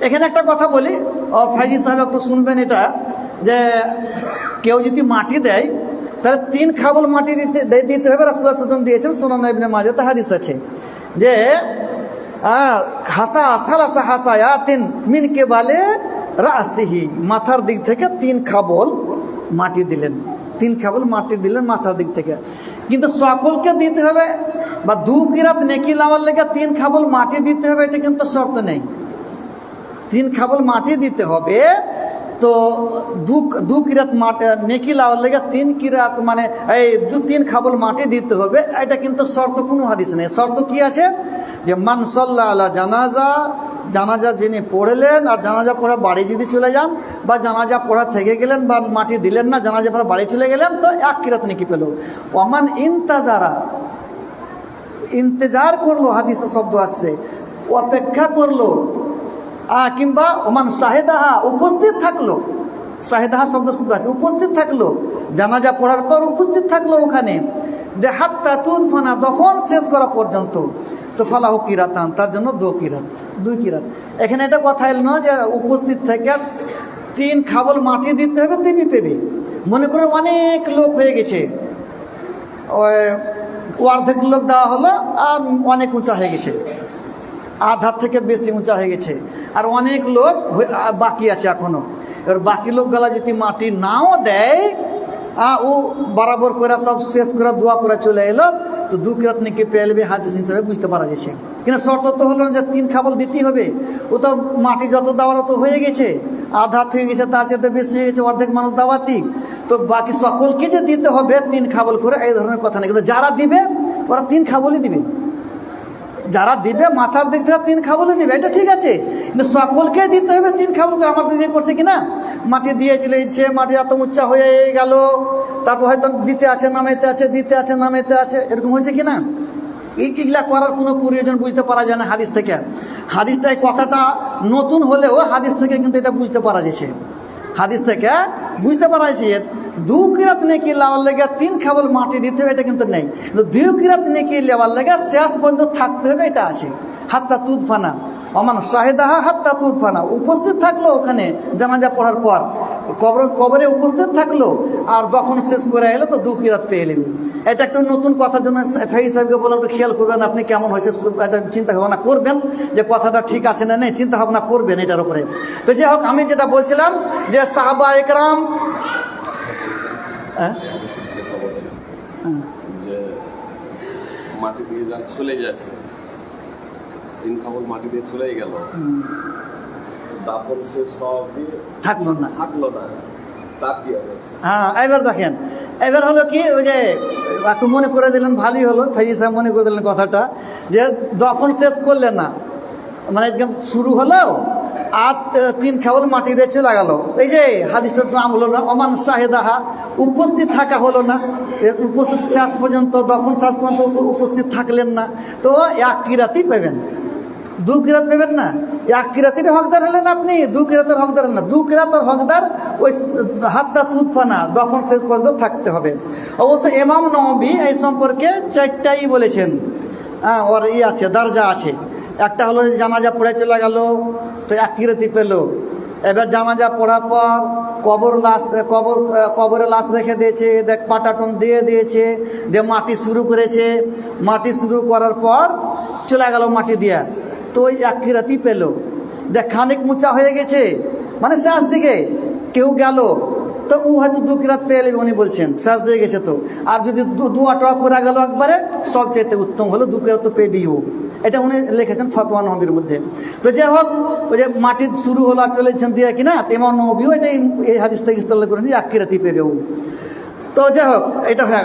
এখানে একটা কথা বলি, ফাইজি সাহেব একটু শুনবেন এটা, যে কেউ যদি মাটি দেয় তাহলে 3 খাবল মাটি দিতে হবে। রাসূলুল্লাহ সাল্লাল্লাহু আলাইহি ওয়াসাল্লাম দিয়েছেন, সুনান ইবনে মাজাতে হাদিস আছে যে হাসা সালাসা হাসায়াতিন মিন কেবালে রাসিহি, মাথার দিক থেকে 3 খাবল মাটি দিলেন, 3 খাবল মাটি দিলেন মাথার দিক থেকে। কিন্তু সকলকে দিতে হবে বা 2 কিরাত নেকি লাওয়ার লেগে 3 খাবল মাটি দিতে হবে, এটা কিন্তু শর্ত নেই। 3 খাবল মাটি দিতে হবে, তো 2 কিরাত মাটি নেকি লাওয়ার লেগে 3 কিরাত মানে এই 3 খাবল মাটি দিতে হবে, এটা কিন্তু শর্ত কোনো হাদিস নেই। শর্ত কি আছে? যে মান সাল্লা আলা জানাজা, জানাজা যিনি পড়লেন আর জানাজা পড়া বাড়ি যদি চলে যান, বা জানাজা পড়া থেকে গেলেন বা মাটি দিলেন না, জানাজা পড়া বাড়ি চলে গেলেন, তো 1 কিরাত নেকি পেল। ওমান ইন্তাজারা, ইন্তেজার করলো, হাদিসে শব্দ আসছে, অপেক্ষা করলো, কিংবা ওমান শাহেদাহা, উপস্থিত থাকলো, শাহেদাহা শব্দ শুদ্ধ আছে, উপস্থিত থাকলো, জানাজা পড়ার পর উপস্থিত থাকলো ওখানে, যে হাত্তা তুদফানা, দফন শেষ করা পর্যন্ত, তো ফালাহু কিরাতান, তার জন্য 2 কিরাত। এখানে এটা কথা এলো না যে উপস্থিত থেকে 3 খাবল মাটি দিতে হবে তিনি পেবে। মনে করে অনেক লোক হয়ে গেছে, অর্ধেক লোক দেওয়া হলো আর অনেক উঁচা হয়ে গেছে, আধার থেকে বেশি উঁচা হয়ে গেছে, আর অনেক লোক বাকি আছে এখনো। এবার বাকি লোকগুলা যদি মাটি নাও দেয়, ও বরাবর করে সব শেষ করে দোয়া করে চলে এলো, তো 2 কিরাত নেকি পেয়ে নেবে, হাদিস হিসাবে বুঝতে পারা যাচ্ছে। কিন্তু শর্ত তো হলো যে 3 খাবল দিতেই হবে। ও তো মাটি যত দেওয়ার তো হয়ে গেছে, আধা হয়ে গেছে, তার চেয়ে তো বেশি হয়ে গেছে, অর্ধেক মানুষ দাওয়াতি, তো বাকি সকলকে যে দিতে হবে 3 খাবল করে, এই ধরনের কথা নেই। কিন্তু যারা দিবে ওরা 3 খাবলই দিবে, যারা দিবে মাথার দিক থেকে 3 খাবলই দিবে, এটা ঠিক আছে। কিন্তু সকলকে দিতে হবে 3 খাবল করে। আমার দিদি করছে কিনা, মাটি দিয়ে চলে যাচ্ছে, মাটি এত উচ্চা হয়ে গেল, তারপর হয়তো দিতে আছে নামাইতে আছে, দিতে আছে নামাইতে আছে, এরকম হয়েছে কিনা। এইগুলা করার কোনো প্রয়োজন বুঝতে পারা যায় না হাদিস থেকে। হাদিসটা এই কথাটা নতুন হলেও হাদিস থেকে কিন্তু এটা বুঝতে পারা যাচ্ছে, হাদিস থেকে বুঝতে পারা যাচ্ছে 2 কিরাত নেকি লেওয়ার লেগে 3 খাবল মাটি দিতে হবে, এটা কিন্তু নেই। 2 কিরাত নেকি লেওয়ার লেগে শেষ পর্যন্ত থাকতে হবে, এটা আছে। হাত্তা তুদফানা, অমান শাহেদাহা হাত্তা তুদফানা, উপস্থিত থাকলো ওখানে জানাজা পড়ার পর, কবরে উপস্থিত থাকলো, আর দফন শেষ করে এলো, তো 2 কিরাত পেয়ে এলেন। এটা একটা নতুন কথার জন্য ফাইজি সাহেবকে বললাম খেয়াল করবেন, আপনি কেমন হয়েছে এটা চিন্তা ভাবনা করবেন, যে কথাটা ঠিক আছে না নেই, চিন্তা ভাবনা করবেন এটার উপরে। তো যাই হোক, আমি যেটা বলছিলাম যে সাহাবা একরাম মাটি দিয়ে চলে যাচ্ছে, 3 খাবল মাটি দিয়ে চলে গেল, দাফন শেষ থাকলো না, তার কি হবে? হ্যাঁ, এবার দেখেন, এবার হলো কি, ওই যে একটু মনে করে দিলেন, ভালোই হলো, ফাইজি সাহেব মনে করে দিলেন কথাটা, যে দফন শেষ করলেন না, মানে একদম শুরু হলো আর 3 খাবল মাটি দিয়ে চলে গেল। এই যে হাদিসটার নাম হলো না ওমান শাহেদাহা, উপস্থিত থাকা হলো না, উপস্থিত শেষ পর্যন্ত, দফন শেষ পর্যন্ত উপস্থিত থাকলেন না, তো 1 কিরাতই পাবেন, 2 কিরাত পাবেন না। 1 কিরাতের হকদার হলেন আপনি, 2 কিরাতের হকদার না। 2 কিরাতের হকদার ওই হাত্তা তুদফানা, দফন শেষ পর্যন্ত থাকতে হবে। অবশ্য ইমাম নববী এই সম্পর্কে 4টাই বলেছেন, ওর আছে, দরজা আছে। একটা হলো জানাজা পড়ে চলে গেল, তো 1 কিরাতই পেল। এবার জানাজা পড়ার পর কবরে লাশ রেখে দিয়েছে, দেখ পাটাটন দিয়ে দিয়েছে, দিয়ে মাটি শুরু করেছে, মাটি শুরু করার পর চলে গেল মাটি দিয়া, তো ওই 1 কিরাতই পেল। দেখ খানিক উঁচা হয়ে গেছে, মানে শেষ দিকে কেউ গেল, তো ও হয়তো 2 কিরাত পেয়ে নেবে, উনি বলছেন শেষ দিয়ে গেছে তো। আর যদি 2 আটরা করে গেল একবারে, সবচেয়ে উত্তম হলো 2 কিরাত তো পেবিও। এটা উনি লিখেছেন ফতোয়া নবীর মধ্যে। তো যাই হোক, ওই যে মাটি শুরু হলো আর চলেছেন দিয়ে কিনা, ইমাম নবীও এটা এই হাদিস থেকে ইস্তেদলাল করেছেন 1 কিরাতই পেবে। তো যাই হোক, এটা হয়ে